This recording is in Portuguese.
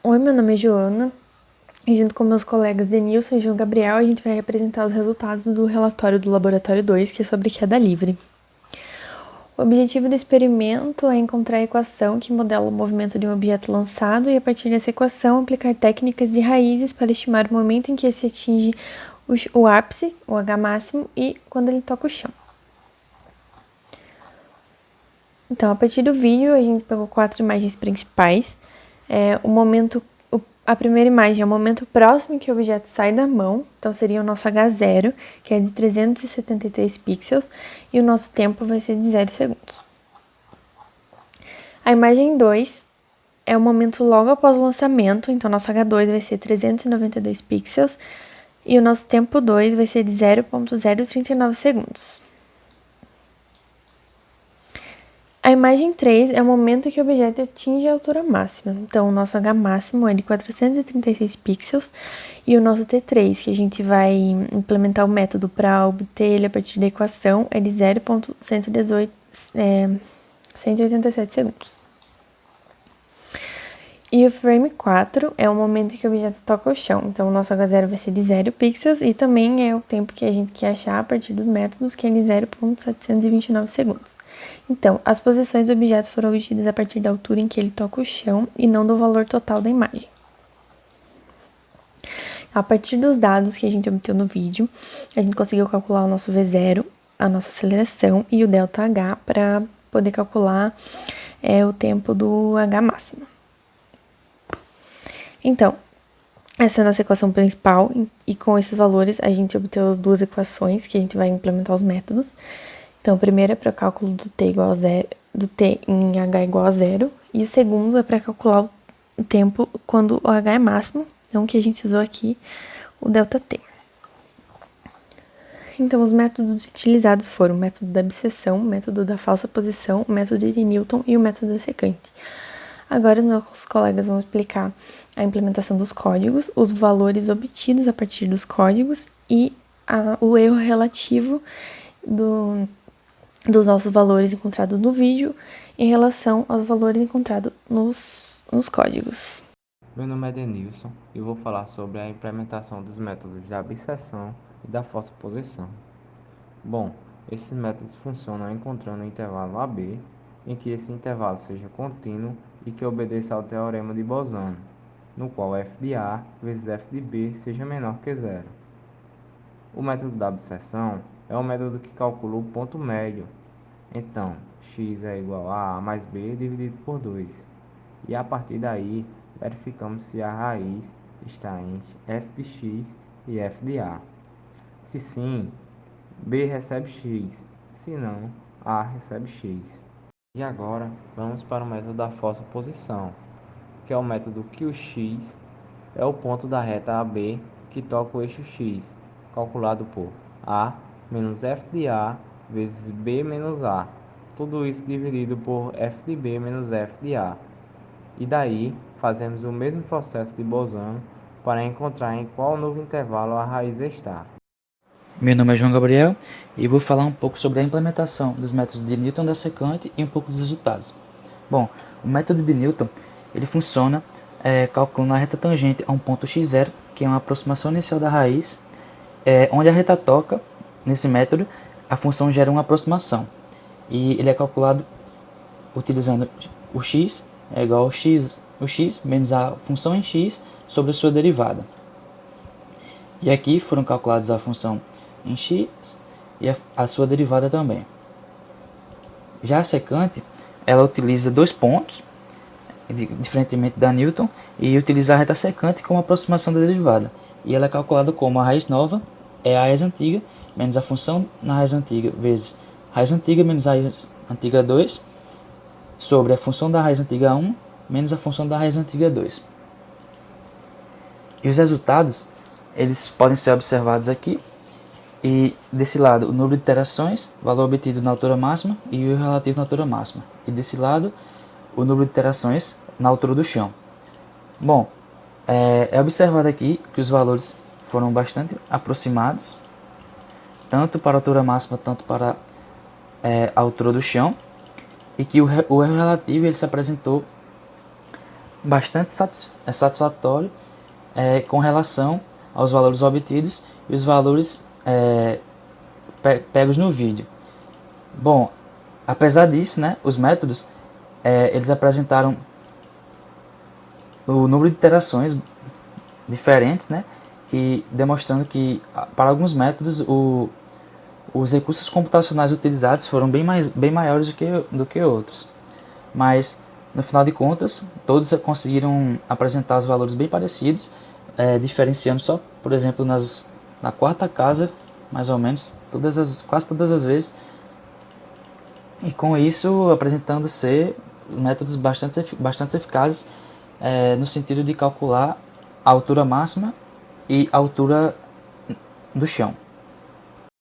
Oi, meu nome é Joana e junto com meus colegas Denilson e João Gabriel, a gente vai apresentar os resultados do relatório do Laboratório 2, que é sobre queda livre. O objetivo do experimento é encontrar a equação que modela o movimento de um objeto lançado e, a partir dessa equação, aplicar técnicas de raízes para estimar o momento em que esse atinge o ápice, o H máximo, e quando ele toca o chão. Então, a partir do vídeo, a gente pegou 4 imagens principais. A primeira imagem é o momento próximo que o objeto sai da mão, então seria o nosso H0, que é de 373 pixels, e o nosso tempo vai ser de 0 segundos. A imagem 2 é o momento logo após o lançamento, então nosso H2 vai ser 392 pixels, e o nosso tempo 2 vai ser de 0,039 segundos. A imagem 3 é o momento que o objeto atinge a altura máxima. Então, o nosso H máximo é de 436 pixels e o nosso T3, que a gente vai implementar o método para obter ele a partir da equação, é de 0,187 segundos. E o frame 4 é o momento que o objeto toca o chão. Então, o nosso H0 vai ser de 0 pixels e também é o tempo que a gente quer achar a partir dos métodos, que é de 0,729 segundos. Então, as posições do objeto foram obtidas a partir da altura em que ele toca o chão e não do valor total da imagem. A partir dos dados que a gente obteve no vídeo, a gente conseguiu calcular o nosso V0, a nossa aceleração e o ΔH para poder calcular o tempo do H máximo. Então, essa é a nossa equação principal e com esses valores a gente obteve as duas equações que a gente vai implementar os métodos. Então, o primeiro é para o cálculo do T igual a zero, do T em H igual a 0, e o segundo é para calcular o tempo quando o H é máximo, então que a gente usou aqui o ΔT. Então, os métodos utilizados foram o método da abscissão, o método da falsa posição, o método de Newton e o método da secante. Agora, meus colegas vão explicar a implementação dos códigos, os valores obtidos a partir dos códigos e o erro relativo dos nossos valores encontrados no vídeo em relação aos valores encontrados nos códigos. Meu nome é Denilson e vou falar sobre a implementação dos métodos da abscissão e da falsa posição. Bom, esses métodos funcionam encontrando um intervalo AB, em que esse intervalo seja contínuo e que obedeça ao teorema de Bolzano, no qual f de A vezes f de B seja menor que zero. O método da abscissão é o método que calcula o ponto médio. Então, x é igual a mais b dividido por 2. E a partir daí, verificamos se a raiz está entre f de x e f de A. Se sim, B recebe x, se não, A recebe x. E agora, vamos para o método da falsa posição, que é o método que o x é o ponto da reta AB que toca o eixo x, calculado por A menos f de A vezes B menos A. Tudo isso dividido por f de B menos f de A. E daí, fazemos o mesmo processo de Bolzano para encontrar em qual novo intervalo a raiz está. Meu nome é João Gabriel e vou falar um pouco sobre a implementação dos métodos de Newton da secante e um pouco dos resultados. Bom, o método de Newton ele funciona calculando a reta tangente a um ponto x0, que é uma aproximação inicial da raiz, onde a reta toca. Nesse método, a função gera uma aproximação e ele é calculado utilizando o x é igual ao x menos a função em x sobre a sua derivada. E aqui foram calculados a função em x e a sua derivada também. Já a secante, ela utiliza dois pontos, diferentemente da Newton, e utiliza a reta secante como aproximação da derivada. E ela é calculada como a raiz nova é a raiz antiga menos a função na raiz antiga vezes raiz antiga menos a raiz antiga 2 sobre a função da raiz antiga 1 menos a função da raiz antiga 2. E os resultados eles podem ser observados aqui. E desse lado, o número de iterações, valor obtido na altura máxima e o relativo na altura máxima. E desse lado, o número de iterações na altura do chão. Bom, é observado aqui que os valores foram bastante aproximados, tanto para a altura máxima, tanto para a altura do chão, e que o erro relativo ele se apresentou bastante satisfatório com relação aos valores obtidos e os valores pegos no vídeo. Bom, apesar disso, né, os métodos eles apresentaram o número de iterações diferentes, né, demonstrando que para alguns métodos os recursos computacionais utilizados foram bem maiores do que outros. Mas, no final de contas, todos conseguiram apresentar os valores bem parecidos, diferenciando só, por exemplo, na quarta casa, mais ou menos, quase todas as vezes, e com isso apresentando ser métodos bastante eficazes no sentido de calcular a altura máxima e a altura do chão.